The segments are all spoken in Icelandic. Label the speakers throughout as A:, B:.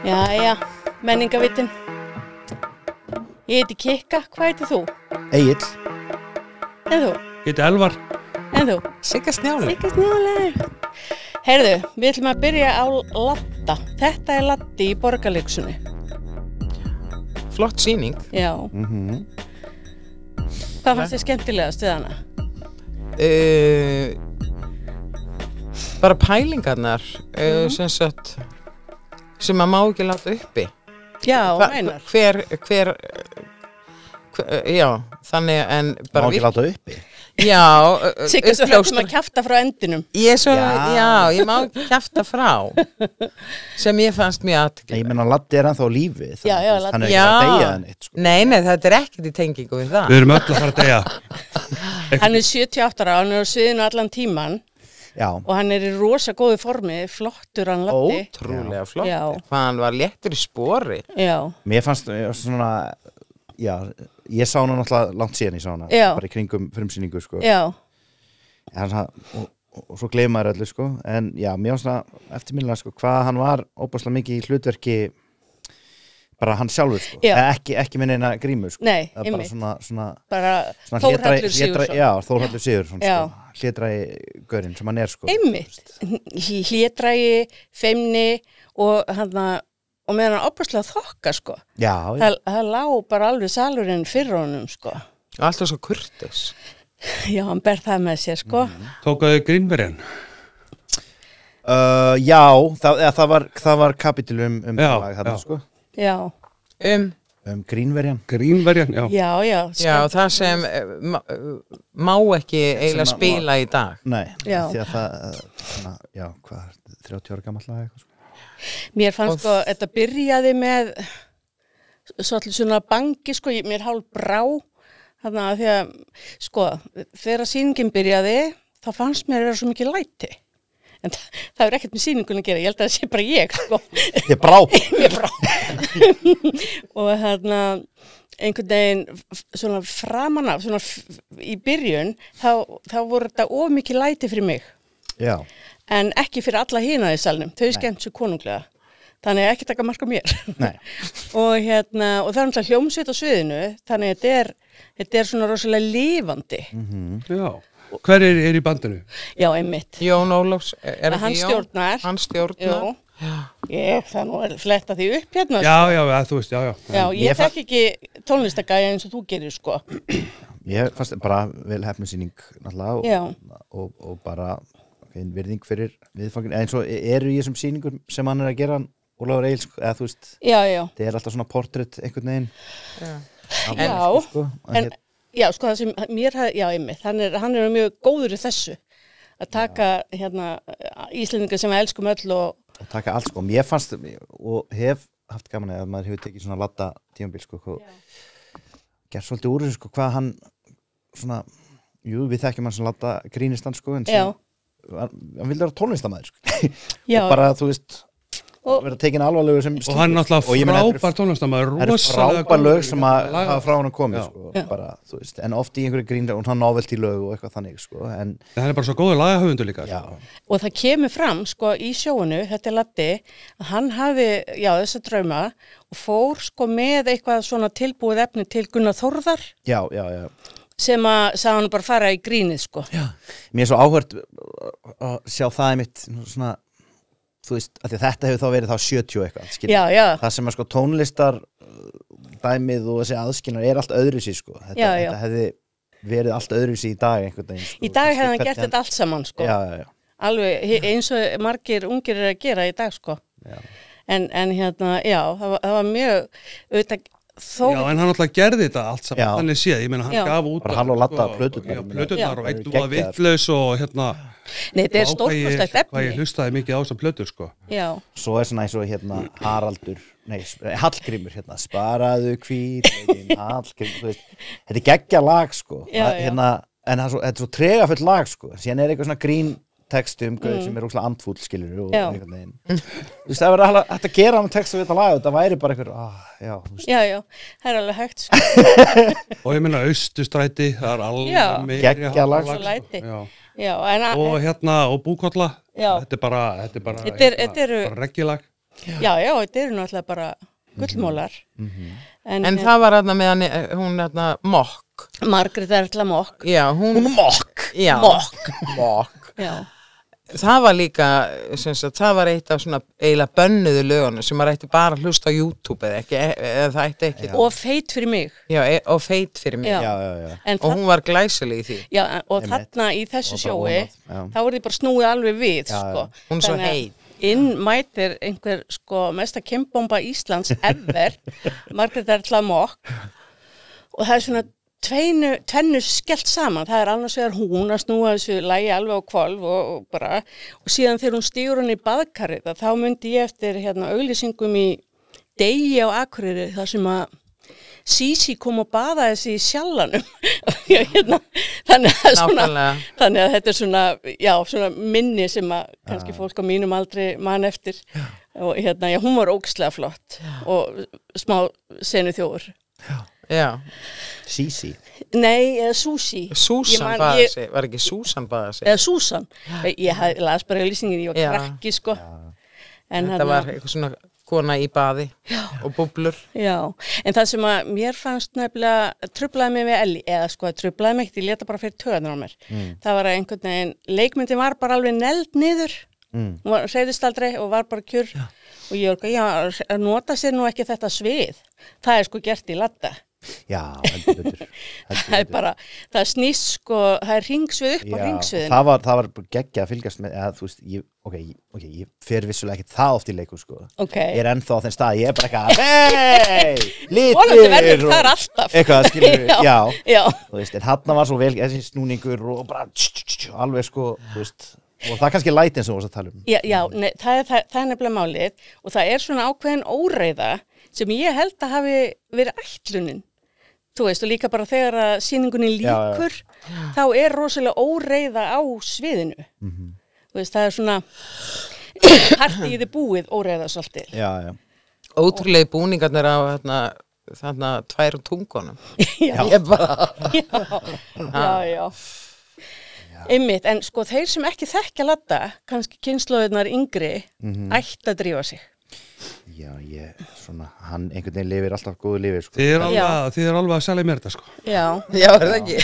A: Jæja, menningavitin. Ég heiti Kikka, hvað heitir þú?
B: Egill.
A: En þú?
C: Ég heiti Elvar.
A: En þú?
D: Sigga Snjáleg.
A: Sigga Snjáleg. Heyrðu, við ætlum að byrja á Latta. Þetta er Latti í Borgarleikhúsinu.
D: Flott sýning.
A: Já. Hvað fannst þið skemmtilegast við hana?
D: Bara pælingarnar sem að má ekki láta uppi.
A: Já, meinar.
D: Já, þannig en bara
B: Má ekki láta uppi.
D: Já,
A: Sigga svo hættum að kjafta frá endinum.
D: Ég má ekki kjafta frá sem ég fannst mjög athygli.
B: Ég meina Latti er ennþá á lífi.
A: Já, Latti.
B: Hann er ekki að deyja neitt, sko.
D: Nei, þetta er ekkert í tengingu við það.
C: Við erum öll að fara að deyja.
A: Hann er 78 ára, hann er á sviðinu allan tíman.
B: Já.
A: Og hann er í rosa góðu formi, flottur hann Latti.
D: Ótrúlega flott.
A: Já.
D: Hvað hann var léttur í spori.
A: Já.
B: Mér fannst svona, já, ég sá hana náttúrulega langt síðan ég sá hana.
A: Já.
B: Bara í kringum frumsýningu, sko.
A: Já.
B: Og svo gleyma þér öllu, sko. En já, mér var svona eftirminnilega, sko, hvað hann var óbúslega mikið í hlutverki bara hann sjálfur, sko. Ekki með neina grímu, sko.
A: Nei,
B: einmitt. Svona
A: bara Þórhallur Sigurðsson.
B: Já, Þórhallur Sigurðsson, sko. Hlédrægi gaurinn sem hann er, sko.
A: Einmitt. Hlédrægi, feimni og meðan hann óbúslega þokka, sko.
B: Já.
A: Það lá bara alveg salurinn fyrir honum, sko.
D: Alltaf svo kurteis.
A: Já, hann ber það með sér, sko.
C: Tókaðu Grínverjan?
B: Já, það var kapítul lag þarna, sko.
A: Já.
B: Grínverjan.
C: Grínverjan, já.
A: Já.
D: Já, það sem má ekki eiginlega spila í dag.
B: Nei,
A: Já.
B: því að það, já, hvað, 30 ára gamall lag eitthvað, sko.
A: Mér fannst, sko, þetta byrjaði með svolítið svona bangi, sko, mér hálf brá. Þannig að því að, sko, þegar sýningin byrjaði, þá fannst mér svo mikið læti. En það er ekkert með sýningun að gera, ég held að það sé bara ég, sko.
B: Ég brá.
A: Ég brá. Og einhvern veginn, svona framan af, svona í byrjun, þá voru þetta of mikið læti fyrir mig.
B: Já.
A: En ekki fyrir alla hina í salnum, þau skemmt svo konunglega. Þannig ekki taka mark á mér.
B: Nei.
A: Og það er náttúrulega hljómsveit á sviðinu, þannig þetta er svona rosalega lifandi.
C: Já. Hver er í bandinu?
A: Já, einmitt.
D: Jón Ólafs, er
A: Hann
D: ekki Jón?
A: stjórnar.
D: Hann stjórnar.
A: Það nú er fletta því upp hérna.
C: Já, þú veist, já.
A: Já, ég þekki ekki tónlistagæja eins og þú gerir, sko.
B: Ég fannst bara vel hefnu sýning, náttúrulega, og bara virðing fyrir viðfangin. Eins og eru í þessum sýningur sem hann er að gera, Ólafur Egil, eða þú veist,
A: Já.
B: það er alltaf svona portrétt einhvern veginn.
A: Já, sko, það sem mér hafði, já, einmitt, hann er mjög góður í þessu, að taka, Íslendingar sem við elskum öll og
B: taka allt, sko. Mér fannst, og hef haft gaman að maður hefur tekið svona Latta tímabil, sko, gerð svolítið úr þessu, sko, hvað hann, svona, við þekkjum hann sem Latta grínistan, sko, en sem, hann vildi vera tónlistamæður, sko. Og bara, þú veist, vera tekin alvarlegur sem
C: og hann er náttúrulega frábær tónlistarmaður, rosalega
B: frábær lög sem að hafa frá hann komið, sko, bara, þú veist, en oft í einhverju grín og hann návelt í lög og eitthvað þannig, sko, en
C: það er bara svo góður lagahöfundur líka,
B: sko.
A: Og það kemur fram, sko, í sjóinu, þetta er Latti, að hann hafi, þessa drauma og fór, sko, með eitthvað svona tilbúið efni til Gunnar Þórðar.
B: Já.
A: Sem að sá hann bara fara í grínið, sko. Já.
B: Mér er svo áhört að sjá það mitt, svona, þú veist, að þetta hefur þá verið þá 70 eitthvað, skilja.
A: Já.
B: Það sem að, sko, tónlistar dæmið og þessi aðskilnar er allt öðruvísi, sko. Þetta hefði verið allt öðruvísi í dag einhvern veginn, sko.
A: Í dag hefði hann gert þetta allt saman, sko.
B: Já.
A: Alveg eins og margir ungir er að gera í dag, sko.
B: Já.
A: En það var mjög, auðvitað,
C: Já, en hann alltaf gerði þetta allt saman, þannig séð, ég meina, hann gaf út
B: bara hann og Latta plöturnar
C: og eitt og vitlaus og
A: Nei, þetta er stórkostlegt efni.
C: Hvað ég hlustaði mikið á þessar plötur, sko.
A: Já.
B: Svo er svona eins og Hallgrímur, sparaðu hvít, Hallgrímur, þú veist, þetta er geggja lag, sko. En þetta er svo tregafull lag, sko. Síðan er eitthvað svona grín textu gauð sem er óslega andfúll, skilur og einhvern veginn. Þú veist, það var hægt að gera hann textu við þetta lag og það væri bara eitthvað,
A: Já, það er alveg hægt, sko.
C: Og ég meina Austustræti, það er alveg meiri
B: geggja lag,
A: Já,
C: og og Búkolla, þetta er bara reggilag.
A: Já, þetta eru náttúrulega bara gullmólar.
D: En það var þarna með hún þarna Mokk.
A: Margrét Erla Mokk.
D: Já, hún
B: Mokk.
D: Já, Mokk.
A: Já.
D: Það var líka, það var eitt af svona eiginlega bönnuðu lögunum sem maður ætti bara að hlusta á YouTube eða það ætti ekki.
A: Og Feit fyrir mig.
D: Já, og Feit fyrir mig.
B: Já.
D: Og hún var glæsileg í því.
A: Já, og þarna í þessu sjói, þá voru þið bara snúið alveg við, sko.
D: Hún svo heit.
A: Inn mætir einhver, sko, mesta kynbomba Íslands ever, Margrét Erla Mokk, og það er svona tvennu skellt saman, það er annars vegar hún að snúa þessu lagi alveg á hvolf og síðan þegar hún stígur hann í baðkarið, þá myndi ég eftir auglýsingum í Degi á Akureyri, þar sem að Sísí kom og baða þessi í sjallanum þannig að þetta er svona minni sem að kannski fólk á mínum aldrei man eftir og hún var ógeðslega flott og smá senuþjófur.
D: Já.
B: Sísí?
A: Nei, eða Súsí.
D: Súsan baða sig, var ekki Súsan baða sig?
A: Eða Súsan. Ég las bara í lýsingin, ég var krakki, sko.
D: Þetta var eitthvað svona kona í baði og búblur.
A: Já, en það sem að mér fannst nefnilega truflaði mig við Elli, eða sko truflaði mig ekkert, ég leta bara fyrir töðunar á mér. Það var að einhvern veginn, leikmyndin var bara alveg neld niður, hún hreyfðist aldrei og var bara kjur og ég var að nota sér nú ekki þetta svið, það er sko gert í ladda.
B: Já, heldur betur.
A: Það er bara, það snýst sko, það er ringsvið upp á ringsviðinu.
B: Það var geggja að fylgjast með, eða þú veist, ég fer vissulega ekki það oft í leikur sko. Ég er ennþá á þenn stað, ég er bara eitthvað, litir!
A: Vonandi verður það alltaf.
B: Eitthvað, skilur við,
A: já.
B: Þú veist, en hann var svo vel, þessi snúningur og bara, alveg sko, þú veist, og það er kannski læti eins og þú varst að tala um.
A: Já, nei, það er nefnilega málið og það er svona ákveðin óreiða sem ég held að hafi verið ætlunin. Þú veist, og líka bara þegar að sýningunni líkur, þá er rosalega óreiða á sviðinu. Þú veist, það er svona partíið búið óreiða svolítið.
B: Já.
D: Ótrúlegi búningarnir á þarna tvær tungunum.
A: Já.
D: Ég bara...
A: Já. Einmitt, en sko þeir sem ekki þekkja ladda, kannski kynslóðirnar yngri, ætti að drífa sig.
B: Já, hann einhvern veginn lifir alltaf góðu lifir, sko.
C: Þið er alveg að selja mér þetta, sko.
A: Já,
D: er það ekki?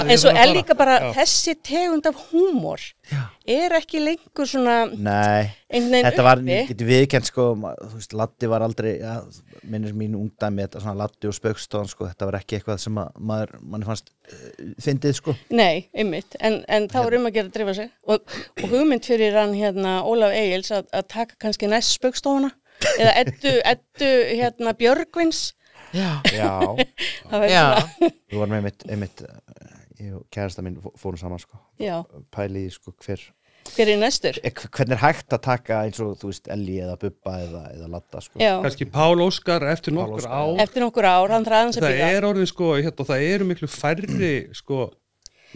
A: En svo er líka bara þessi tegund af húmor er ekki lengur svona
B: Nei, þetta var, getur viðkennt, sko, þú veist, Laddi var aldrei, minnir mín ungdæmi, þetta svona Laddi og Spaugstofan, sko, þetta var ekki eitthvað sem manni fannst fyndið, sko.
A: Nei, einmitt, en það var að gera að drífa sig og hugmynd fyrir hann Ólaf Egils að taka kannski næst Spaugstofana eða Eddu Björgvins.
B: Já. Þú varum einmitt ég og kærasta mín fórum saman, sko.
A: Já.
B: Pæliði, sko, hver
A: er næstur?
B: Hvernig er hægt að taka eins og, þú veist, Elli eða Bubba eða Ladda, sko.
A: Já.
C: Kannski Pál Óskar eftir nokkur ár.
A: Eftir nokkur ár, hann þarf aðeins að bíða.
C: Það er orðið, sko, og það eru miklu færri, sko,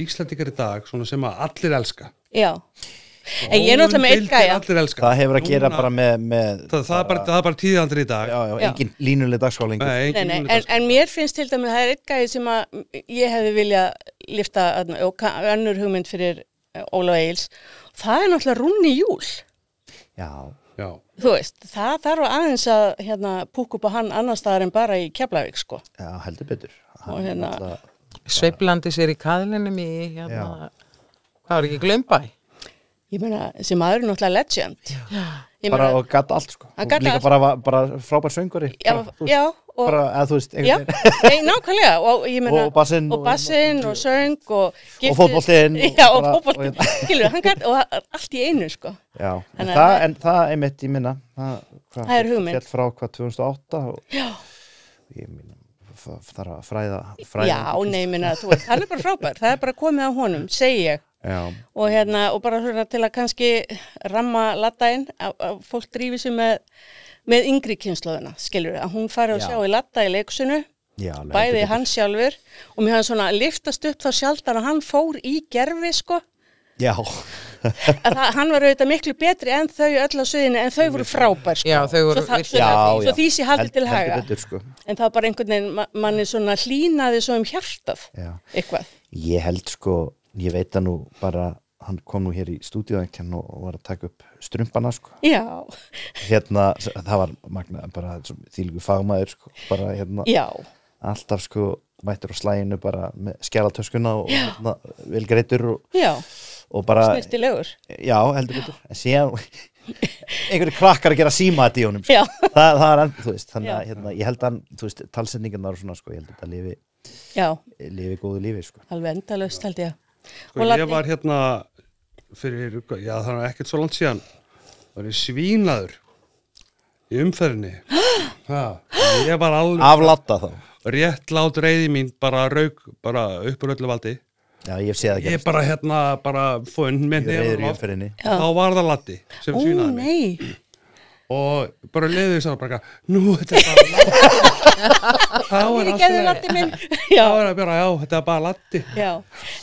C: Íslendingar í dag, svona sem að allir elska.
A: Já. En ég er náttúrulega með eitt gæja.
B: Það hefur að gera bara með
C: það er bara tíðandur í dag.
B: Já, engin línuleg dagskálingu.
A: Nei, en mér finnst til dæmis, það er eitt gæji sem að ég hefði viljað lifta og önnur hugmynd fyrir Ólaf Egils. Það er náttúrulega Rúni Júl.
B: Já.
A: Þú veist, það þarf aðeins að púkka upp á hann annar staðar en bara í Keflavík, sko.
B: Já, heldur betur.
D: Sveiflandi sér í kaðlinum í hvað var ekki Glaumbæ?
A: Ég meina, sem maður er náttúrulega legend.
B: Bara og gatt allt, sko. Líka bara frábær söngvari.
A: Já.
B: Bara, eða þú veist,
A: einhvern veginn. Nákvæmlega. Og ég meina,
B: og bassinn
A: og söng og
B: fótboltinn.
A: Já, og fótboltinn. Skilur, hann gatt, og allt í einu, sko.
B: Já, en það einmitt, ég minna.
A: Það er hugmynd.
B: Fjall frá 2008.
A: Já.
B: Ég minna, það er að fræða.
A: Já, nei, minna, þú veist, hann er bara frábær. Það er bara komið á honum, segi ég.
B: Já.
A: Og bara svona til að kannski ramma Laddainn að fólk drífi sig með yngri kynslóðina, skilur, að hún fari að sjá í Ladda í leiksinu, bæði hann sjálfur og mér hann svona liftast upp þá sjaldan að hann fór í gerfi, sko.
B: Já.
A: Hann var auðvitað miklu betri en þau öll á sviðinu, en þau voru frábær, sko.
D: Já, þau voru
A: svo því sé haldið til haga.
B: Betur, sko.
A: En það var bara einhvern veginn, manni svona hlýnaði svo hjartað, eitthvað.
B: Ég held, sko, ég veit að nú bara hann kom nú hér í stúdíóðan og var að taka upp strumpana sko.
A: Já,
B: það var magna bara þvílíkur fagmaður sko, bara
A: já,
B: alltaf sko mættur á slæginu bara með skjalatöskuna og vel greittur og bara
A: snirtilegur.
B: Já, heldur betur. En síðan einhverju krakkar að gera símat í honum sko.
A: Já.
B: Það er enn, þú veist, þannig að ég held að þú veist, talsetningarnar og svona sko, ég held að þetta lifi góðu lífi sko.
A: Alveg endalaust held ég.
C: Sko, ég var fyrir, það var ekkert svo langt síðan, var ég svínaður í umferðinni. Ég var alveg
B: Aflatta þá.
C: Réttlát reiði mín bara rauk bara upp úr öllu valdi.
B: Já, ég sé það ekki.
C: Ég bara fóinn með
B: nefnum.
C: Þá var það Latti sem svínaði mig.
A: Nei.
C: Og bara leiði þess að bara, nú, þetta bara Latti.
A: Það gerði Latti minn.
C: Þetta bara Latti.
A: Já,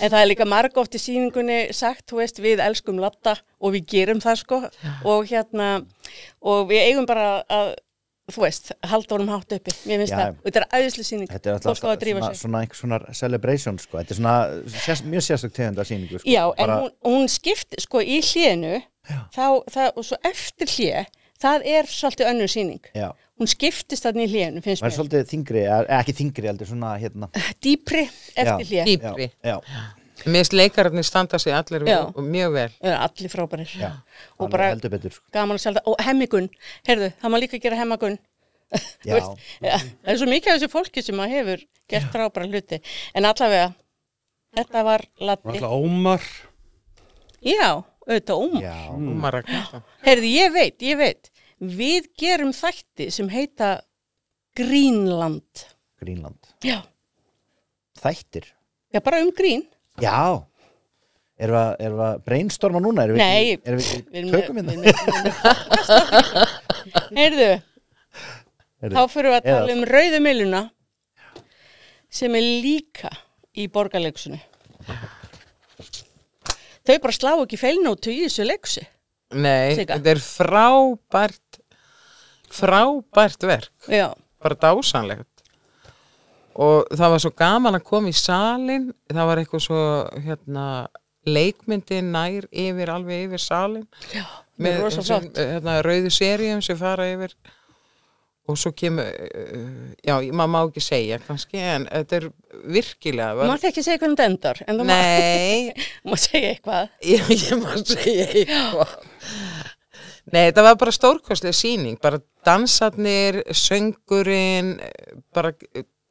A: en það er líka margoft í sýningunni sagt, þú veist, við elskum Latta og við gerum það sko og og við eigum bara að þú veist, halda honum hátt uppi. Mér finnst það, þetta er æðislega sýning.
B: Þetta er alltaf svona einhver celebration sko. Þetta er svona mjög sérstök tegunda sýningu sko.
A: Já, en hún skipti sko í hlénu og svo eftir hlé það er svolítið önnur sýning. Já. Hún skiptist þarna í hlénu, finnst mér.
B: Það er svolítið þyngri, ekki þyngri, heldur svona
A: dýpri eftir hlé.
D: Dýpri. Já. Mér finnst leikararnir standa sig allir mjög vel.
A: Allir frábærir.
B: Já,
A: og bara
B: heldur betur.
A: Gaman að selja það. Og hemmigun, heyrðu, það má líka gera hemmagun.
B: Já.
A: Það er svo mikið af þessu fólki sem að hefur gert frábæra hluti. En allavega, þetta var Latti.
C: Alltaf Ómar.
A: Já, auðvitað Ómar.
B: Já,
D: Ómar Ragnarsson.
A: Heyrðu, ég veit. Við gerum þætti sem heita Greenland.
B: Greenland.
A: Já.
B: Þættir?
A: Já, bara grín.
B: Já. Erum við að brainstorma núna?
A: Nei.
B: Tökum
A: Heyrðu, þá fyrir við að tala rauðu mylluna sem er líka í Borgarleikhúsinu. Þau bara slá ekki feilnótu í þessu leikúsi.
D: Nei, þetta er frábært verk.
A: Já.
D: Bara dásanlegt. Og það var svo gaman að koma í salin, það var eitthvað svo leikmyndi nær alveg yfir salin.
A: Já, með rosa flott.
D: Rauðu seríum sem fara yfir og svo kemur, maður má ekki segja kannski, en þetta er virkilega.
A: Þú mátt ekki segja hvernig þetta endar.
D: Nei.
A: Má segja eitthvað.
D: Já, ég má segja eitthvað. Nei, þetta var bara stórkostleg sýning, bara dansarnir, söngurinn, bara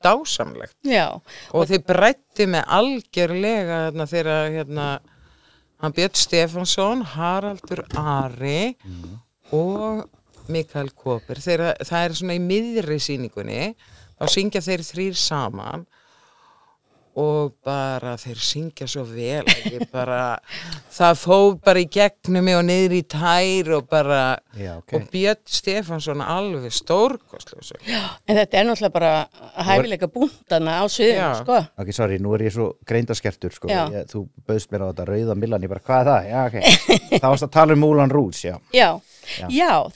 D: dásamlegt. Já. Og þið brætti með algjörlega þegar hann Björn Stefánsson, Haraldur Ari og Mikael Kóper. Það er svona í miðri sýningunni, þá syngja þeir þrír saman og bara þeir syngja svo vel að það fór bara í gegnum mig og niður í tær og bara og Björn Stefánsson alveg stórkostlegur.
A: En þetta er náttúrulega bara hæfileika búntana á sviðinu, sko.
B: Ok, sorry, nú er ég svo greindarskertur, sko. Þú bauðst mér á þetta rauða millan, ég bara, hvað er það? Já, ok. Það varst að tala Moulin Rouge,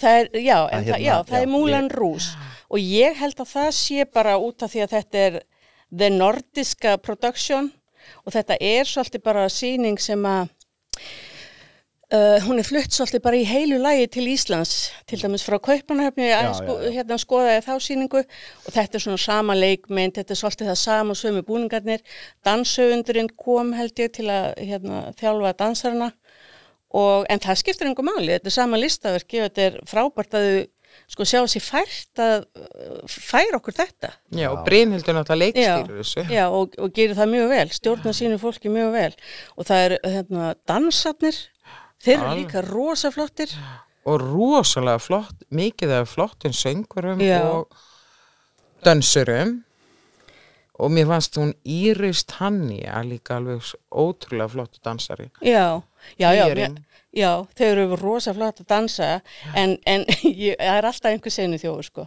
B: það er Moulin Rouge og ég held að það sé bara út af því að þetta er The Nordiska Production og þetta er svolítið bara sýning sem að hún er flutt svolítið bara í heilu lagi til Íslands, til dæmis frá Kaupmannahöfni, skoðaði þá sýningu og þetta er svona sama leikmynd, þetta er svolítið það sama sömu búningarnir, danshöfundurinn kom held ég til að þjálfa dansarana en það skiptir engu máli, þetta er sama listaverki og þetta er frábært að þau sjá sér fært að færa okkur þetta.
D: Já, og Brynhildur náttúrulega leikstýrir þessu.
A: Já, og gerir það mjög vel, stjórnar sínu fólki mjög vel. Og það er dansarnir, þeir eru líka rosa flottir.
D: Og rosalega flott, mikið af flottin söngurum og dansurum. Og mér fannst hún Íris Tanja líka alveg ótrúlega flottu dansari.
A: Já, þau eru rosa flott að dansa en það er alltaf einhver senu þjóður, sko.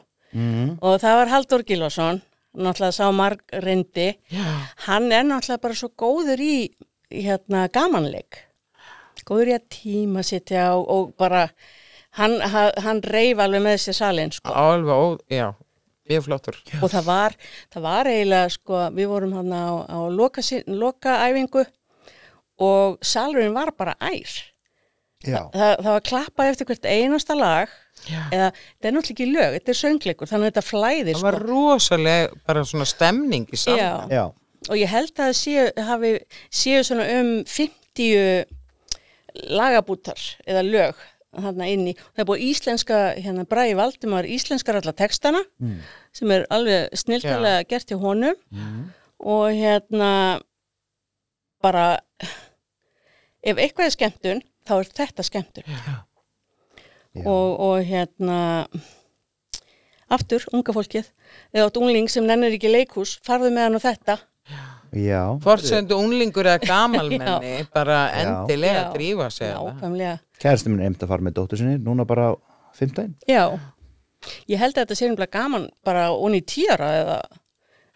A: Og það var Halldór Gylfason, náttúrulega sá margreyndi. Hann er náttúrulega bara svo góður í gamanleik. Góður í að tímasitja og bara, hann reif alveg með sér salinn, sko.
D: Alveg, mjög flottur.
A: Og það var eiginlega, sko, við vorum hann á lokaæfingu og salurinn var bara ær.
B: Já.
A: Það var klappað eftir hvert einasta lag, eða þetta er náttúrulega ekki lög, þetta er söngleikur, þannig að þetta flæðir.
D: Það var rosalega bara svona stemning í salnum.
B: Já.
A: Og ég held að séu svona 50 lagabútar eða lög þarna inni. Það er búið íslenska, Bragi Valdimar, íslenskar alla textana, sem er alveg snilltalega gert hjá honum. Og bara, ef eitthvað er skemmtun, þá er þetta skemmtun. Og aftur, unga fólkið, eða átt ungling sem nennir ekki leikhús, farðu með hann á þetta.
B: Já.
D: Forsendu unglingur eða gamalmenni, bara endilega drífa sig.
A: Nákvæmlega.
B: Kærasti minn að fara með dóttur sinni, núna bara á 15.
A: Já. Ég held að þetta sé nefnilega gaman bara onni í 10 ára eða,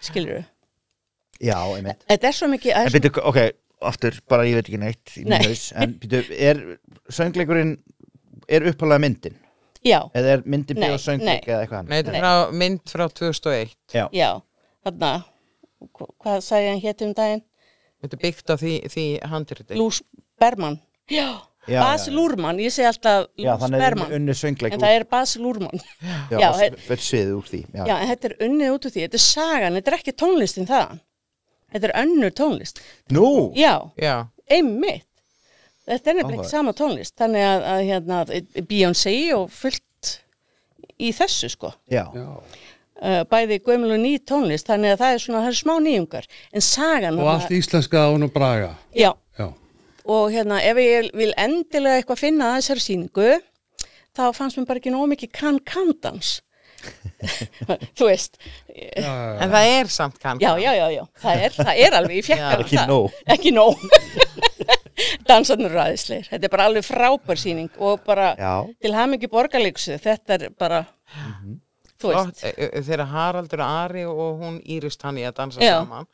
A: skilurðu?
B: Já, einmitt.
A: Þetta er svo mikið...
B: En byrju, ok, aftur, bara ég veit ekki neitt í minn haus, en byrju, söngleikurinn upphaldið myndin?
A: Já.
B: Eða er myndin byrjuð á söngleik eða eitthvað annað?
D: Nei, þetta er mynd frá 2001.
A: Já, þarna, hvað sagði hann hétt daginn?
D: Þetta er byggt á því handriti.
A: Lús Berman. Já. Bas Lúrmann, ég segi alltaf Lús Berman.
B: Já, þannig er unnið söngleik.
A: En það er Bas Lúrmann.
B: Já, fyrir sviðið úr því.
A: Já, en þetta er unnið út úr því. Þetta er sagan, þetta er ekki tónlistin það. Þetta er önnur tónlist.
B: Nú?
A: Já, einmitt. Þetta er nefnilega ekki sama tónlist. Þannig að Beyoncé og fullt í þessu, sko.
B: Já.
A: Bæði gömul og ný tónlist, þannig að það er smá nýjungar. En sagan...
C: Og allt íslenska án og Braga.
A: Já. Og ef ég vil endilega eitthvað finna að þessari sýningu, þá fannst mér bara ekki nóg mikið kann-dans. Þú veist.
D: En það er samt kann-dans.
A: Já. Það er alveg, ég fekk alveg það. Ekki nóg. Dansarnir ræðisleir. Þetta er bara alveg frábær sýning og bara til hamingju Borgarleikhúsið. Þetta er bara, þú veist.
D: Þegar Haraldur Ari og hún Íris Tanni að dansa saman.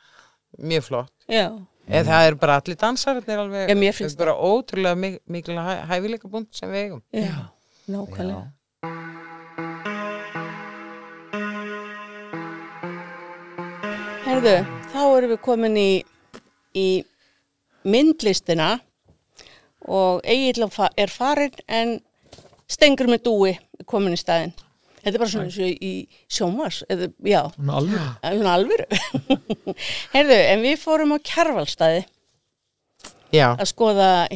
D: Mjög flott.
A: Já.
D: Það er bara allir dansararnir alveg,
A: það
D: er bara ótrúlega mikil hæfileika búnt sem við eigum.
A: Já, nákvæmlega. Herðu, þá erum við komin í myndlistina og Egill er farinn en Stengur með dúi komin í staðinn. Þetta er bara svona eins og í sjónvars, já. Svona alvöru. Heyrðu, en við fórum á Kjarvalsstaði að skoða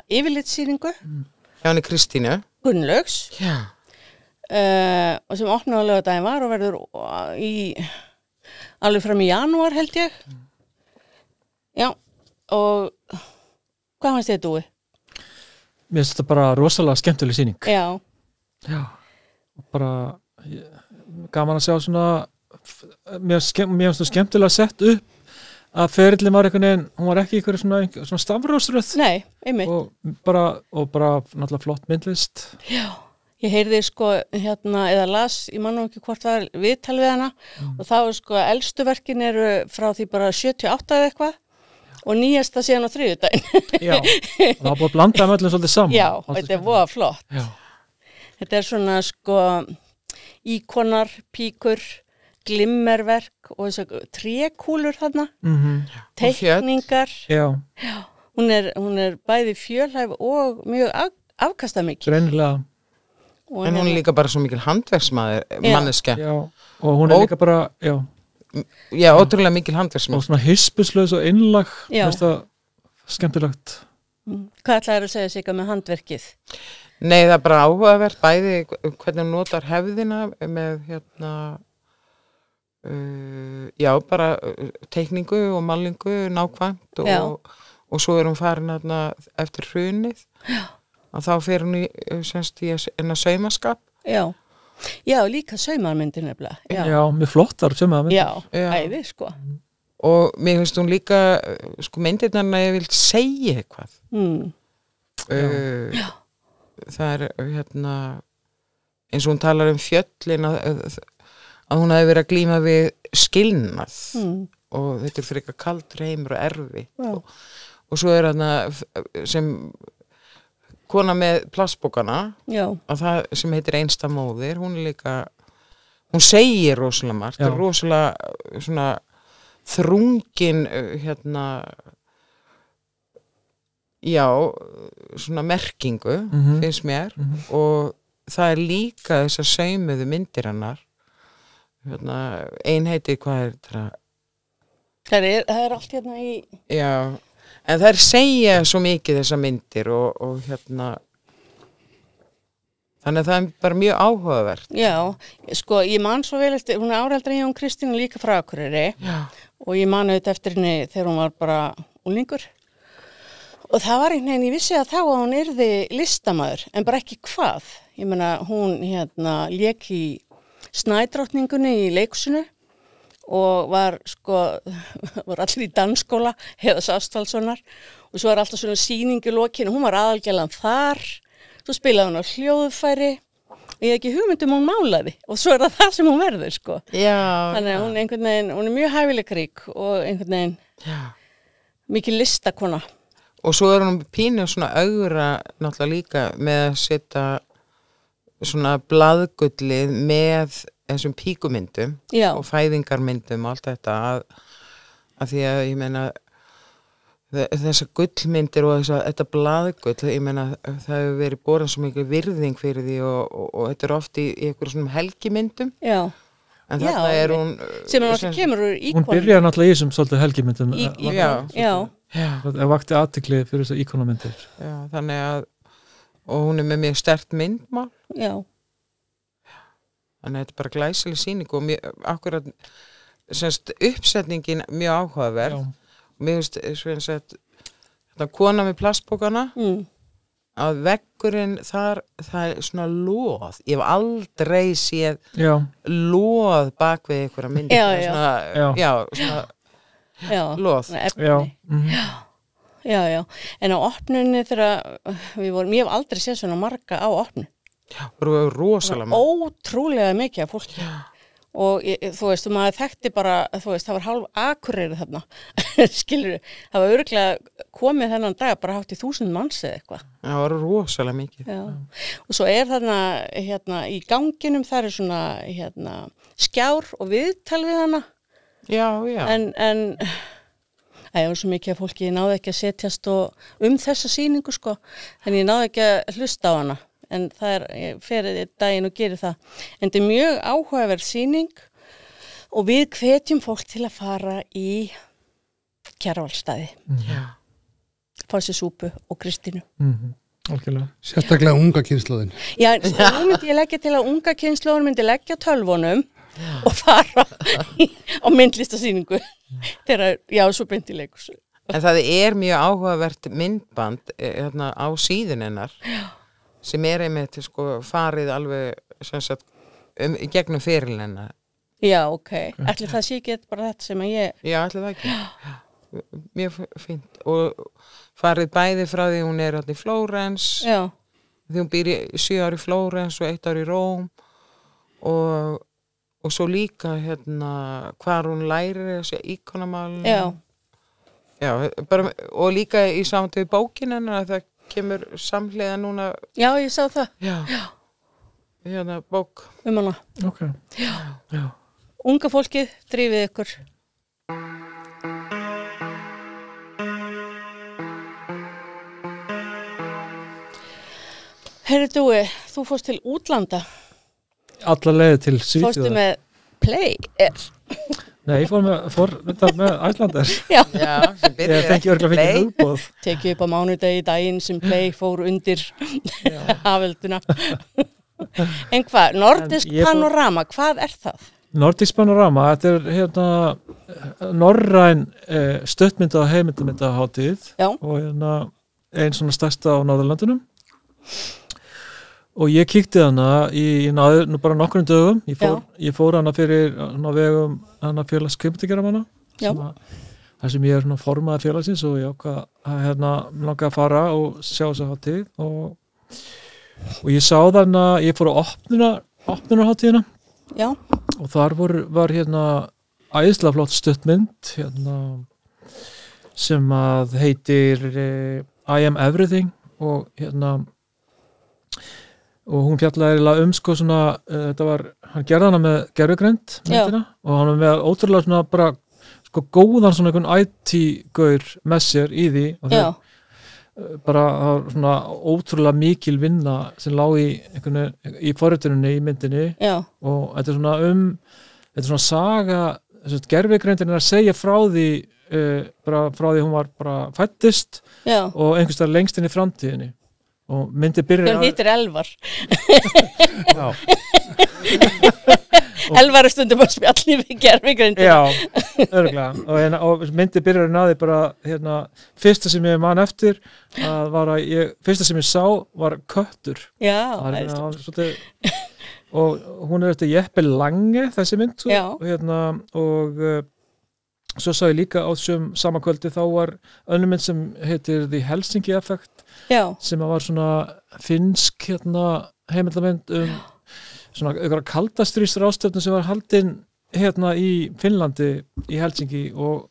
A: yfirlitssýningu.
D: Hjá henni Kristínu.
A: Gunnlaugs.
D: Já.
A: Og sem opnaði á laugardaginn var og verður alveg fram í janúar held ég. Já, og hvað fannst þið dúi?
E: Mér finnst þetta bara rosalega skemmtileg sýning.
A: Já.
E: Bara gaman að sjá svona mér finnst það skemmtilega sett upp að ferillin var einhvern veginn, hún var ekki svona stafrósröð.
A: Nei, einmitt.
E: Og bara náttúrulega flott myndlist.
A: Já, ég heyrði eða las, ég man nú ekki hvort var viðtal við hana og þá elstu verkin eru frá því bara 78 eða eitthvað og nýjasta síðan á þriðjudaginn.
E: Já, og það var búið að blanda með öllum svolítið saman.
A: Já, þetta er voða flott.
E: Já.
A: Þetta er svona íkonar, píkur, glimmerverk og trékúlur þarna, teikningar.
E: Já.
A: Hún er bæði fjölhæf og mjög afkastamikil.
E: Greinilega.
D: En hún er líka bara svo mikil handverksmanneskja.
E: Já, og hún er líka bara,
D: Já, ótrúlega mikil handverksmann.
E: Og svona hispuslaus og innlag, veist það, skemmtilegt.
A: Hvað ætlaðir að segja sig með handverkið?
D: Nei, það er bara áhugavert, bæði hvernig hún notar hefðina með bara teikningu og malingu nákvæmt og svo hún farin eftir hrunið. Og þá fer hún í saumaskap. Já, líka saumarmyndir nefnilega.
E: Já, mjög flottar saumarmyndir.
A: Já, æði, sko.
D: Og mér finnst hún líka, myndirnar að ég vil segja eitthvað. Það er, eins og hún talar fjöllin að hún hafi verið að glíma við skilnað og þetta er fyrir eitthvað kaldur heimur og erfi. Og svo er sem kona með plastbókana að það sem heitir Einsta móðir, hún er líka, hún segir rosalega margt, rosalega svona þrungin já, svona merkingu finnst mér og það er líka þessar saumuðu myndir hennar ein heitir, hvað það?
A: Það er allt hérna í...
D: Já, en þær segja svo mikið þessar myndir og þannig að það er bara mjög áhugavert.
A: Já, sko, ég man svo vel eftir, hún er áreldri í hún Kristín líka frá Akureyri og ég man auðvitað eftir henni þegar hún var bara unglingur og það var einhvern veginn, ég vissi að þá að hún yrði listamaður, en bara ekki hvað. Ég meina, hún lék í Snædrottningunni í leikusinu og var allir í dansskóla Heiðars Ástvaldssonar og svo var alltaf svona sýning í lokinu, hún var aðalgælan þar. Svo spilaði hún á hljóðfæri og ég hef ekki hugmynd hún málaði og svo er það sem hún verður, sko.
D: Já.
A: Þannig að hún einhvern veginn, hún er mjög hæfileikarík og einhvern veginn mikið listakona.
D: Og svo er hún pínu svona augra náttúrulega líka með að setja svona blaðgullið með þessum píkumyndum og fæðingarmyndum og allt þetta að því að ég meina þessar gullmyndir og þetta blaðgull, ég meina það hefur verið borin svo mikið virðing fyrir því og þetta er oft í einhverjum svona helgimyndum. Já. En þarna er hún...
A: Sem hann alltaf kemur úr íkonum.
E: Hún byrjar náttúrulega í þessum svolítið helgimyndum.
A: Já.
E: Það vakti athygli fyrir þessar íkonumyndir.
D: Já, þannig að og hún er með mjög sterkt myndmál.
A: Já.
D: Þannig að þetta er bara glæsileg sýning og akkurat uppsetningin mjög áhugaverð. Mér finnst eins og þetta kona með plastbókana að veggurinn þar, það er svona loð. Ég hef aldrei séð loð bak við einhverja myndir. Svona loð.
A: Já. En á opnunni þegar ég hef aldrei séð svona marga á opnu.
D: Já, það voru rosalega marga.
A: Ótrúlega mikið af fólki. Og þú veist, maður þekkti bara, þú veist, það var hálf Akureyri þarna, skilur það var örugglega komið þennan dag bara hátt í 1000 manns eða eitthvað.
D: Það var rosalega mikið.
A: Já. Og svo er þarna, í ganginum, það er svona, skjár og viðtal við hana.
D: Já.
A: En það var svo mikið af fólki, ég náði ekki að setjast þessa sýningu, sko, en ég náði ekki að hlusta á hana. En það er, ég fer daginn og gerir það. En þetta er mjög áhugaverð sýning og við hvetjum fólk til að fara í Kjarvalsstaði. Fá sér súpu og Kristínu.
E: Algjörlega.
C: Sérstaklega unga kynslóðin.
A: Já, nú myndi ég leggja til að unga kynslóðin myndi leggja tölvunum og fara á myndlistasýningu. Svo beint í leikhús.
D: En það er mjög áhugavert myndband á síðun hennar. Sem er einmitt farið alveg gegnum ferilinn hennar.
A: Já, ok. Ætli það sé ekki bara þetta sem að ég...
D: Já, ætli það ekki. Mjög fínt. Og farið bæði frá því hún er í Flórens. Já. Því hún býr í 7 ár í Flórens og 1 ár í Róm. Og svo líka hvar hún lærir þessi íkonamálin. Já. Já, bara, og líka í samtöðu bókin hennar að það kemur samhliða núna.
A: Já, ég sá það.
D: Já. Bók.
A: Hana.
E: Ok. Já.
A: Unga fólkið, drífið ykkur. Herri Dúi, þú fórst til útlanda.
E: Alla leiði til Svíþjóðar.
A: Fórstu með Play.
E: Nei, ég fór með Æslander.
A: Já.
E: Ég fengi örgulega fengið hugboð.
A: Tekið upp á mánudegi daginn sem Play fór undir hafölduna. En hvað? Nordisk Panorama, hvað er það?
E: Nordisk Panorama, þetta er norræn stuttmynda og heimildamyndahátíð og ein svona stærsta á Norðurlandunum. Og ég kíkti hana í nú bara nokkrum dögum. Ég fór hana fyrir vegum félags kvikmyndagerðarmanna. þar sem ég er formaður félagsins og ég ákvað að langa að fara og sjá þessa hátíð og ég sá þarna, ég fór á opnunarhátíðina og þar var æðislega flott stuttmynd sem að heitir I Am Everything og og hún fjallaði sko svona, hann gerði hana með gervigreind myndina og hann var með ótrúlega svona bara sko góðan svona einhvern IT-gaur með sér í því og bara svona ótrúlega mikil vinna sem lá í forrituninni í myndinni og þetta er svona saga, gervigreindin að segja frá því bara frá því hún var bara fæddist og einhvers staðar lengst inn í framtíðinni og myndi byrja
A: hún hittir Elvar Elvar er stundum að spjalli við gervigreindin
E: og myndi byrja að náði bara fyrsta sem ég man eftir fyrsta sem ég sá var köttur og hún er eftir Jeppe Lange þessi mynd og svo sá ég líka á þessum sama kvöldi þá var önnur mynd sem heitir The Helsinki Effect sem var svona finnsk heimildamynd svona ykkur kaldastríðsráðstefnu sem var haldin í Finnlandi í Helsinki og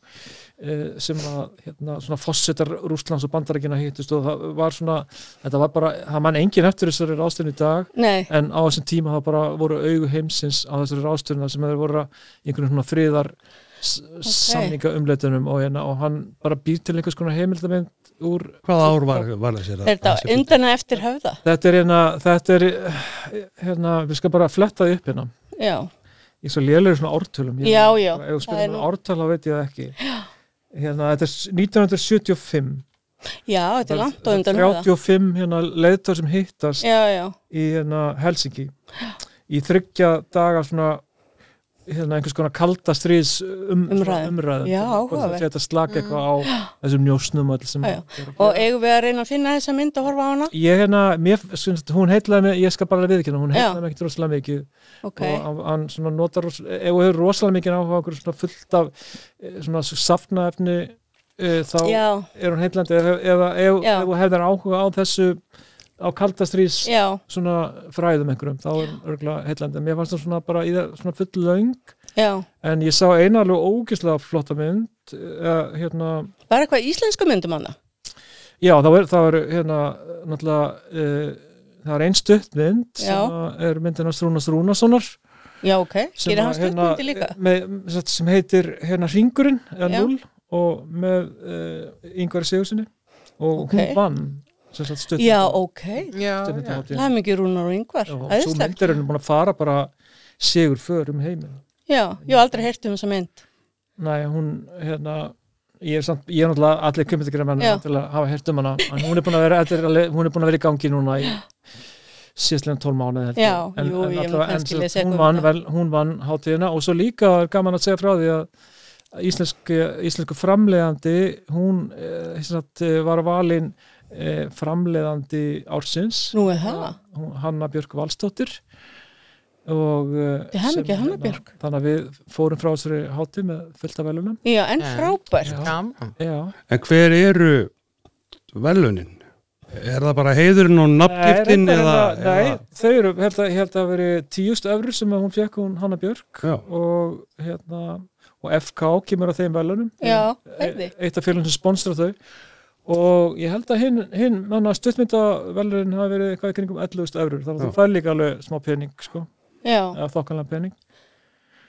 E: sem að svona fossetar Rússlands og Bandaríkjanna hittust og það var svona, þetta var bara það man enginn eftir þessari ráðstefnu í dag en á þessum tíma það bara voru augu heimsins á þessari ráðstefnu sem þeir voru einhvern svona friðar samninga umleitunum og hann bara býr til einhvers konar heimildamynd úr
C: hvaða ár var þessi
A: þetta undana eftir höfða
E: þetta er við skal bara fletta því upp ég svo lélegur svona ártölum ef þú spyrir ártal þá veit ég það ekki þetta er 1975
A: þetta er langt á undan höfða
E: 35 leiðtogar sem hittast í Helsinki í 3 daga svona einhvers konar kalda stríðs umræðum þetta slaka eitthvað á þessum njósnum og
A: eigum við að reyna að finna þessa mynd og horfa á hana
E: hún heitlaði mig, ég skal bara viðkynna hún heitlaði mig ekki rosalega mikið og hann svona notar ef þú hefur rosalega mikið áhuga okkur svona fullt af svona safnaefni þá er hún heitlandi ef þú hefðir áhuga á þessu á kaldastrís svona fræðum einhverjum, þá er örgulega heitlandi. Mér fannst það svona bara í það svona full löng en ég sá eina alveg ógeðslega flotta mynd
A: Bara eitthvað íslensku myndum hana?
E: Já, það er náttúrulega það er ein stuttmynd sem er myndin af Rúnars Rúnarssonar
A: gerir hann stuttmyndi líka?
E: Sem heitir Hringurinn eða 0 og með Ingvari Sigurðssyni og hún vann það
A: er mikið Rúnar og Ingvar
E: svo myndir henni búin að fara bara sigur för heiminn
A: ég hef aldrei heyrt þessa mynd
E: nei, hún ég er náttúrulega allir kvikmyndagerðarmenn til að hafa heyrt hana en hún er búin að vera í gangi núna í síðastlega 12 mánuði en hún vann hátíðina og svo líka er gaman að segja frá því að íslensku framleiðandi hún var valin framleiðandi ársins Hanna Björk Valsdóttir og þannig að við fórum frá þessari hátíð með fullt af verðlaunum
A: en frábært
C: En hver eru verðlaunin? Er það bara heiðurinn og nafngiftin?
E: Nei, þau eru held að veri 10.000 evrur sem hún fekk Hanna Björk og FK kemur að þeim verðlaunum eitt af félagum sem sponsor þau og ég held að hinn stuttmyndaverðlaunin hafi verið eitthvað í kringum 11.000 evrur þannig að þú fær líka alveg smá pening eða þokkanlega pening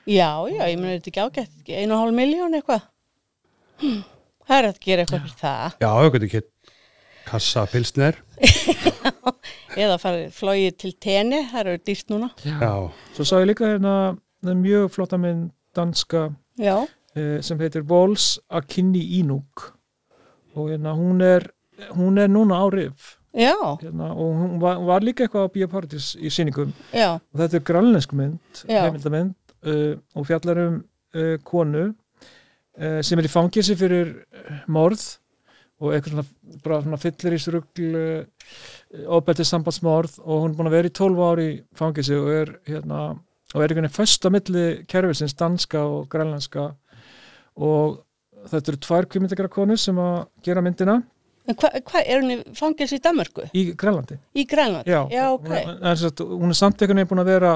A: ég meni þetta ekki ágætt 1,5 milljón eitthvað það er að gera eitthvað fyrir það
C: ég geti ekki kassa pilsner
A: eða farið flogið til Teni það eru dýrt núna
E: svo sá ég líka mjög flotta mynd danska sem heitir Vols Akinni Inuk og hún er núna á RIF og hún var líka eitthvað á Bíóparadís í sýningum og þetta er grænlensk mynd heimildamynd og fjallar konu sem er í fangelsi fyrir morð og eitthvað svona fyllirísrugl ofbeldis sambandsmorð og hún er búin að vera í 12 ár í fangelsi og er einhvern veginn föst á milli kerfisins danska og grænlenska og þetta eru 2 kvikmyndagerðarkonur sem að gera myndina.
A: En hvað er hún í fangelsi í Danmörku?
E: Í Grænlandi.
A: Í Grænlandi?
E: Já, hún er samt einhvern veginn búin að vera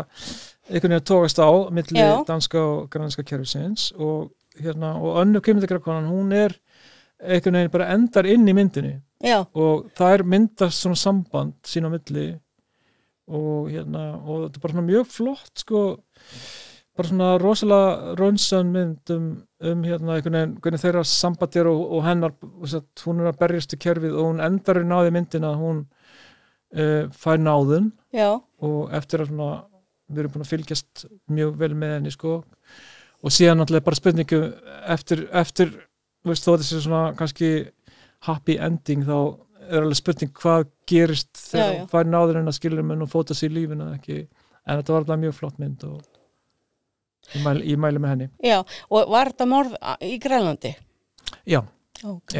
E: einhvern veginn að tókast á milli danska og grænlenska kerfisins og önnur kvikmyndagerðarkonan hún er einhvern veginn bara endar inn í myndinni og það myndast svona samband sín á milli og þetta er bara svona mjög flott bara svona rosalega raunsann mynd hérna einhvern veginn, hvernig þeirra samband og hennar, hún að berjast í kerfið og hún endar í náði myndina, hún fær náðun og eftir að svona, við erum búin að fylgjast mjög vel með henni, sko, og síðan náttúrulega bara spurningu eftir veist, þó þessi svona kannski happy ending, þá alveg spurning hvað gerist þegar hún fær náður hennar skilur menn og fóta sér í lífinu ekki, en þetta var alltaf mjög flott mynd og ég mæli með henni.
A: Já, og var þetta morð í Grænlandi?
E: Já.
A: Ok.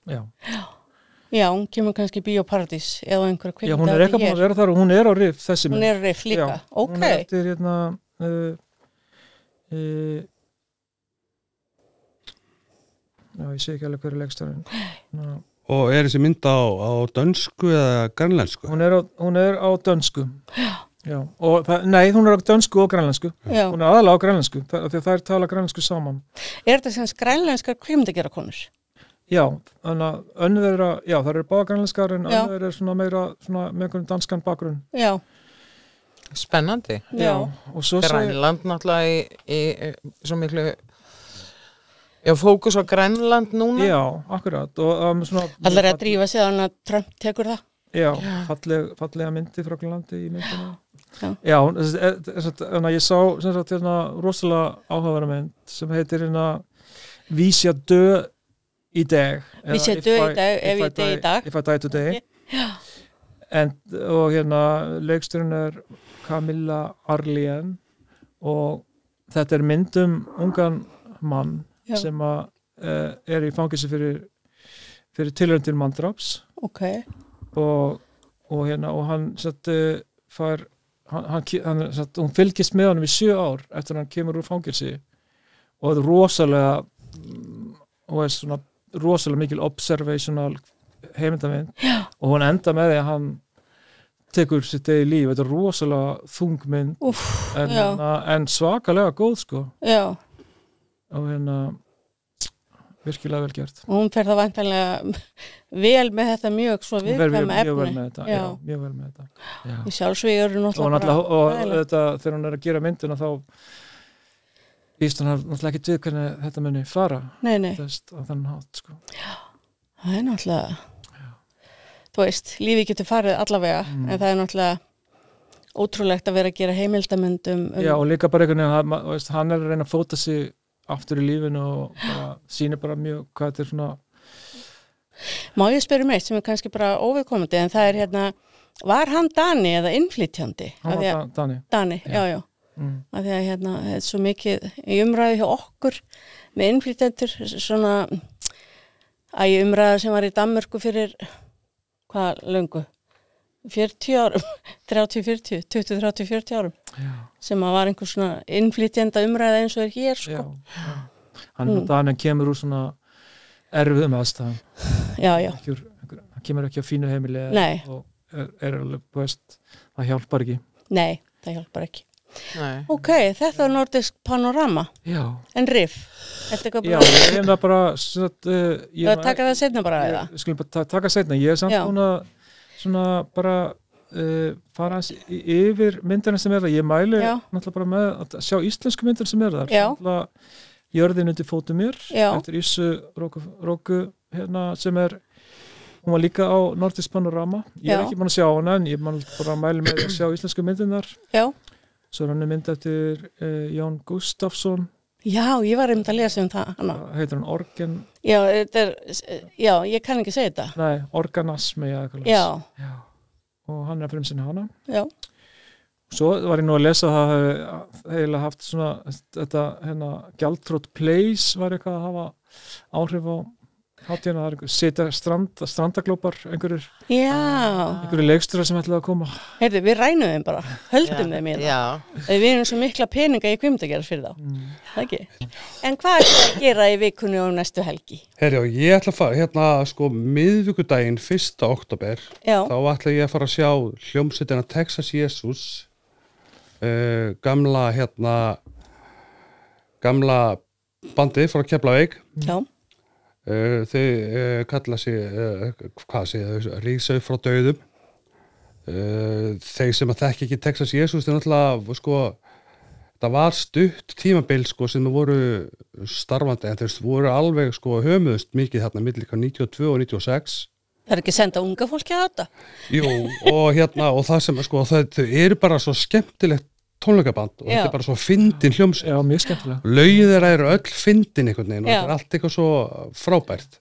E: Já.
A: Já, hún kemur kannski í Bíóparadís eða einhverja kvikmynda.
E: Já, hún er ekki búin að vera þar og hún er á Rif þessi mynd.
A: Hún er á Rif líka, ok.
E: Hún er eftir hérna já, ég sé ekki alveg hverju leikstjórinn.
C: Og er þessi mynd á dönsku eða grænlensku?
E: Hún er á dönsku. Já. Og nei, hún er á dönsku og grænlensku.
A: Já.
E: Hún er aðalega á grænlensku, því að þær tala grænlensku saman.
A: Er þetta sem grænlenskar kvikmyndagerakonur?
E: Já, þannig að önnur þeirra, já, það eru báða grænlenskar en önnur þeirra er svona meira svona með einhvern danskan bakgrunn.
A: Já.
D: Spennandi.
A: Já.
E: Og svo
D: Grænland náttúrulega í svo miklu fókus á Grænland núna.
E: Já, akkurat. Og svona
A: Allar að drífa sig þannig að Trump tekur það.
E: Já, fallega myndi frá Grænlandi í myndina. Já, þannig að ég sá sem sagt hérna rosalega áhugaverða mynd sem heitir hérna Vísja dö í dag.
A: Vísja dö í dag, ef ég deg í dag.
E: If I die today.
A: Já.
E: Og hérna leikstjórinn er Camilla Arlien og þetta er mynd ungan mann sem er í fangelsi fyrir tilraun til manndráps.
A: Ok.
E: Og hérna og hann fær hún fylgist með honum í 7 ár eftir að hann kemur úr fangelsi og þetta er rosalega og er svona rosalega mikil observational heimildamind og hún enda með því að hann tekur sitt eigi líf, þetta er rosalega þungmynd en svakalega góð, sko.
A: Já. Og
E: hérna virkilega vel gert.
A: Og hún fer það væntanlega vel með þetta mjög svo viðkvæma efni.
E: Mjög vel með þetta, já, mjög vel með þetta. Já.
A: Í sjálfsvíð eru náttúrulega
E: og þetta, þegar hún er að gera myndina þá víst hún náttúrulega ekki við hvernig þetta muni fara.
A: Nei.
E: Þess að þannig hátt, sko.
A: Já, það er náttúrulega þú veist, lífi getur farið allavega en það er náttúrulega ótrúlegt að vera að gera heimildamöndum
E: Já, og líka bara einhvern veginn hann er að reyna að fóta sig aftur í lífinu og bara sýnir bara mjög hvað þetta er svona
A: Má ég spyrja eitt sem er kannski bara óviðkomandi en það er hérna, var hann Dani eða innflytjandi?
E: Hann var
A: Dani, já. Af því að hérna, þetta er svo mikið í umræðu hjá okkur með innflytjendur svona í umræðu sem var í Danmörku fyrir hvað löngu? 40 árum, 30-40, 20-30-40 árum sem að var einhver svona innflytjenda umræða eins og er hér, sko.
E: Hann kemur úr svona erfiðum aðstæðum.
A: Já.
E: Hann kemur ekki á fínu heimili og er alveg búist, það hjálpar ekki.
A: Nei, það hjálpar ekki. Ok, þetta var nordisk panorama.
E: Já.
A: En Rif?
E: Já, ég hef það bara
A: taka það seinna bara eða?
E: Skulum bara taka seinna, ég er samt búin að svona bara fara yfir myndina sem er það. Ég mæli náttúrulega bara með að sjá íslensku myndina sem er það. Náttúrulega Jörðin undir fótum mér eftir Íssu Róku hérna sem er hún var líka á nordisk panorama. Ég er ekki búin að sjá hana en ég bara mæli með að sjá íslensku myndinar. Já. Svo er hann mynd eftir Jón Gustafsson. Já, ég var að lesa það hana. Heitir hann Organ? Já, ég kann ekki segja þetta. Nei, Organasmi eða eitthvað. Já. Og hann er að frumsýna hana. Já. Svo var ég nú að lesa að það hefði eiginlega haft svona þetta gjaldþrot plays var eitthvað að hafa áhrif á hátíðina, það er einhver setja strandaglópar, einhverju leikstjórar sem ætlaði að koma. Heyrðu, við rænum þeim bara, höldum þeim í það. Við erum svo mikla peninga í kvikmyndagerð fyrir þá. Það ekki. En hvað er það að gera í vikunni og næstu helgi? Herjá, ég ætla að fara, miðvikudaginn 1. október, þá ætla ég að fara að sjá hljómsveitina Texas Jesus, gamla bandið frá Keflavík. Já. Þau kalla sig Rísau frá dauðum. Þeir sem að þekki ekki Texas Jesus, þeir náttúrulega
C: það var stutt tímabil sko sem voru starfandi en þeir voru alveg sko hömuðust mikið þarna milli 92 og 96.
A: Það ekki senda unga fólki að þetta?
C: Jú, og það sem sko þau eru bara svo skemmtilegt tónleikaband og þetta bara svo fyndin hljóms.
E: Já, mjög skemmtilega.
C: Lögin þeirra eru öll fyndin einhvern veginn og þetta allt eitthvað svo frábært.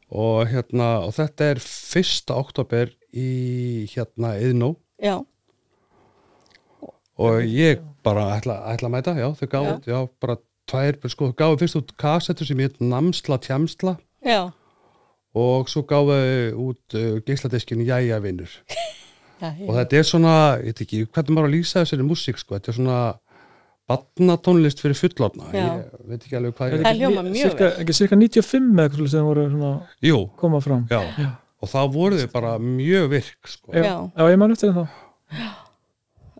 C: Og og þetta 1. október í Iðnó.
A: Já.
C: Og ég bara ætla að mæta, þau gáðu, bara þau gáðu fyrst út kassettu sem heit Namsla Tjamsla.
A: Já.
C: Og svo gáðu út geisladiskin Jæja vinnur. Og þetta svona, ég veit ekki, hvernig maður að lýsa þessari músík, sko, þetta svona barnatónlist fyrir fullorðna. Ég veit ekki alveg hvað
A: það hljóma mjög vel.
E: Ekki cirka 95 eða eitthvað sem voru svona koma fram.
C: Já, og þá voru þau bara mjög virk, sko.
E: Já, ég man eftir það.
A: Já,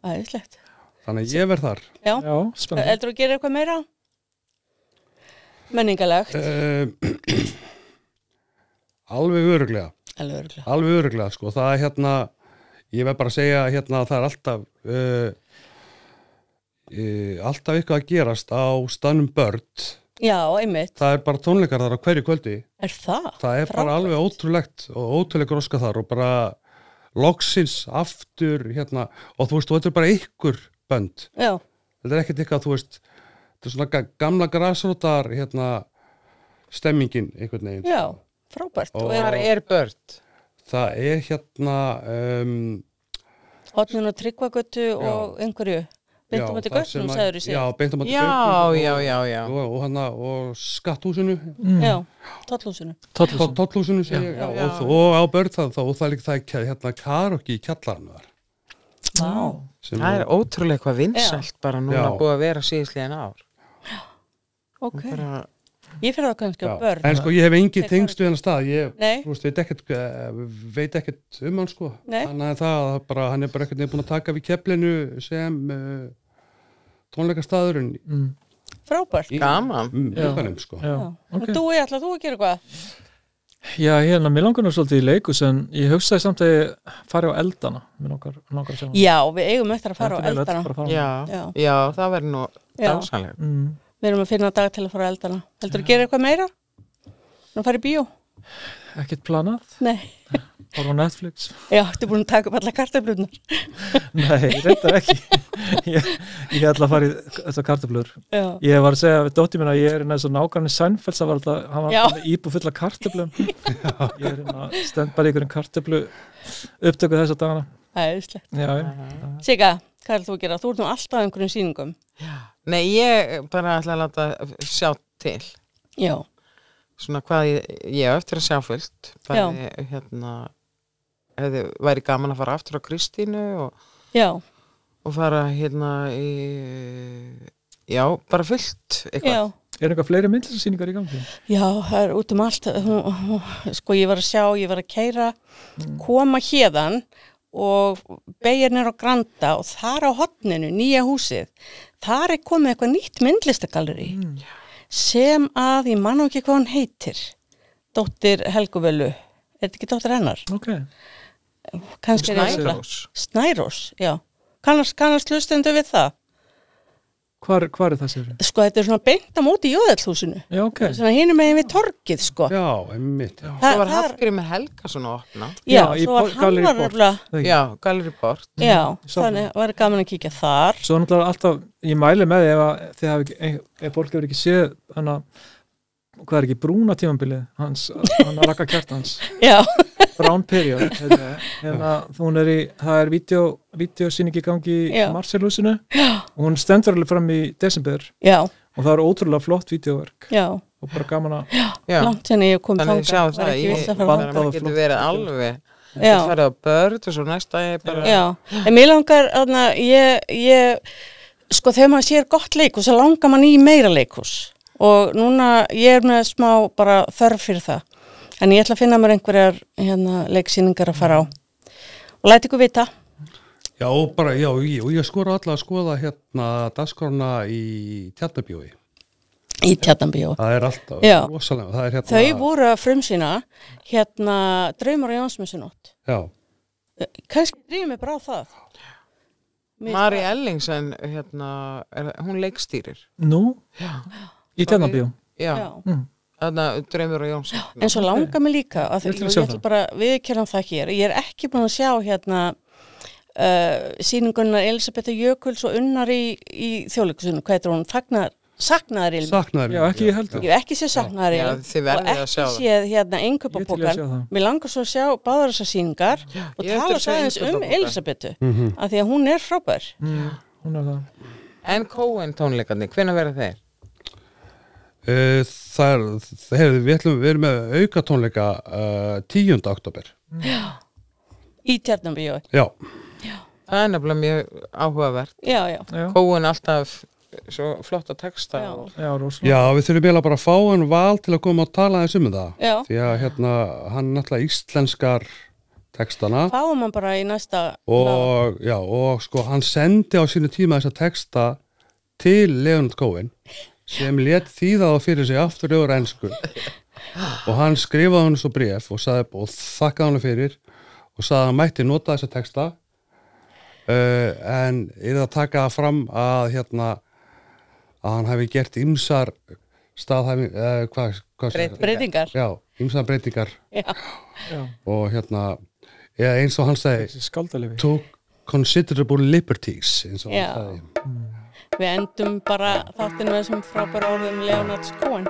A: æðislegt.
C: Þannig að ég verð þar.
A: Já,
E: spennandi.
A: Heldur þú að gera eitthvað meira? Menningalegt?
C: Alveg örugglega. Alveg örugglega, sko. Það ég verð bara að segja það alltaf alltaf eitthvað að gerast á staðnum Börn.
A: Já, einmitt.
C: Það bara tónleikar þar á hverju kvöldi.
A: Það?
C: Það bara alveg ótrúlegt og ótrúleg gróska þar og bara loksins aftur og þú veist, þetta bara ykkur bönd.
A: Já.
C: Þetta ekkert eitthvað, þú veist, þetta svona gamla grasrótar stemmingin einhvern veginn.
A: Já, frábært.
D: Og það Börn?
C: Það
A: Hornin og Tryggvagötu og einhverju. Beintum á til göttunum, sagður í sig.
C: Já, beintum á til göttunum.
D: Já.
C: Og skatthúsinu.
A: Já, tollhúsinu.
C: Tollhúsinu, segi ég. Og á Börn og það líka það karaoke í kjallarinu þar.
A: Vá.
D: Það ótrúlega eitthvað vinsælt bara núna búið að vera síðastliðin ár.
A: Ok. Ég fyrir það kannski á Börn.
C: En sko, ég hef engin tengst við hennar stað.
A: Nei.
C: Þú veist, veit ekkert hann, sko.
A: Nei.
C: Þannig að hann bara ekkert búin að taka við Keflinu sem tónleikastaðurinn.
A: Frábært.
D: Gaman.
C: Sko.
A: Já. Okay. Þú, ætla þú að gera eitthvað?
E: Já, mér langar nú svolítið í leikus en ég hugsaði samt að ég fari á Eldana. Mér langar að sjá hann.
A: Já, við eigum eftir að fara á Eldana.
D: Já, það verður nú dásanlega.
A: Við erum að finna dag til að fara á Eldana. Heldur þú að gera eitthvað meira? Nú fara í bíó?
E: Ekkert planað.
A: Nei.
E: Fara á Netflix.
A: Já, þú búin að taka upp alla kartöflunar.
E: Nei, reyndar ekki. Ég ætla að fara í þessar kartöflur.
A: Já.
E: Ég var að segja við dóttir mín að ég eins og nágranni Seinfelds að hann var með íbúð fulla kartöflum. Ég stend bara í einhverjum kartöflu upptöku þessa dagana.
A: Æðislegt.
E: Já.
A: Sigga, hvað ætlar þú að gera? Þú ert nú alltaf á einhverjum sýningum.
D: Nei, ég bara ætla að láta sjá til.
A: Já.
D: Svona hvað ég eftir að sjá fullt. Væri gaman að fara aftur á Kristínu og fara bara fullt eitthvað.
A: Já.
E: Eitthvað fleiri myndlistarsýningar í gangi?
A: Já, það út allt. Sko, ég var að keyra, koma hérðan og beygja niður á Granda og þar á horninu, nýja húsið, þar komið eitthvað nýtt myndlistagalleri sem að, ég man ekki hvað hún heitir, dóttir Helgu Völu, þetta ekki dóttir hennar?
E: Ok.
A: Kannski Snærós, já. Kannast hlustendur við það?
E: Hvar það sér?
A: Sko, þetta svona beint á móti í Jóðallhúsinu.
E: Já, ok.
A: Svona hinum megin við torgið, sko.
C: Já, einmitt.
D: Svo var Hallgrímur Helgason að opna.
A: Já, svo var hann var
D: Já, Gallery Port.
A: Já, þannig var gaman að kíkja þar.
E: Svo náttúrulega alltaf, ég mæli með því ef fólk hefur ekki séð hvað ekki brúna tímabilið hann að Raka Kjartans.
A: Já.
E: Brown Period. Það er vídeosýning í gangi í Marselhúsinu og hún stendur alveg fram í desember.
A: Já.
E: Og það er ótrúlega flott vídeoverk.
A: Já.
E: Og bara gaman að...
A: Já. Langt henni ég kom
D: þangað. Þannig sjá það, ég getur verið alveg. Það færði á Börn og svo næsta ég bara...
A: Já. En mér langar, sko þegar maður sér gott leikhús, þá langar maður í meira leikhús. Og núna, ég með smá bara þörf fyrir það. En ég ætla að finna mér einhverjar leiksýningar að fara á. Og læti ykkur vita.
C: Já, og ég skora alla að skoða dagskrárna í Tjarnarbíói.
A: Í Tjarnarbíói.
C: Það er alltaf rosalega.
A: Þau voru að frumsýna Draumar á Jónsmessunótt.
C: Já.
A: Kannski drýjum við bara á það.
D: Mari Ellingsen, hún leikstýrir.
E: Nú?
D: Já.
E: Í Tjarnarbíó?
D: Já. Þarna Draumur og Jónsson.
A: En svo langar mig líka, að ég ætla bara viðurkenna það hér, ég ekki búin að sjá sýningunnar Elisabetta Jökuls og Unnar í Þjóðleikhúsinu, hvað heitir hún, Saknaðarilm.
E: Já, ekki ég heldur.
A: Ég hef ekki séð Saknaðarilm og ekki séð Innkaupapokann. Mér langar svo að sjá báðar þessar sýningar og tala svo aðeins Elisabettu af því að hún frábær.
E: Hún það.
D: En Cohen tónleikarnir, hvenær verða þeir?
C: Við ætlum verið með auka tónleika 10. október.
A: Já. Í Tjarnarbíói.
C: Já.
D: Það nefnilega mjög áhugavert.
A: Já.
D: Cohen alltaf svo flotta texta.
C: Já, við þurfum eiginlega bara að fá hann val til að koma og tala þess það.
A: Já.
C: Því að hann náttúrulega íslenskar textana.
A: Fáum hann bara í næsta
C: og sko hann sendi á sínu tíma þessa texta til Leonard Cohen sem lét þýða þá fyrir sig aftur yfir ensku og hann skrifaði hann svo bréf og þakkaði hann fyrir og sagði að hann mætti nota þessa texta en það taka fram að að hann hefði gert ýmsar
A: breytingar.
C: Já, ýmsar breytingar.
A: Já.
C: Og eins og hann sagði took considerable liberties eins og hann sagði.
A: Við endum bara þáttinn með þessum frábæra orðum Leonard Cohen.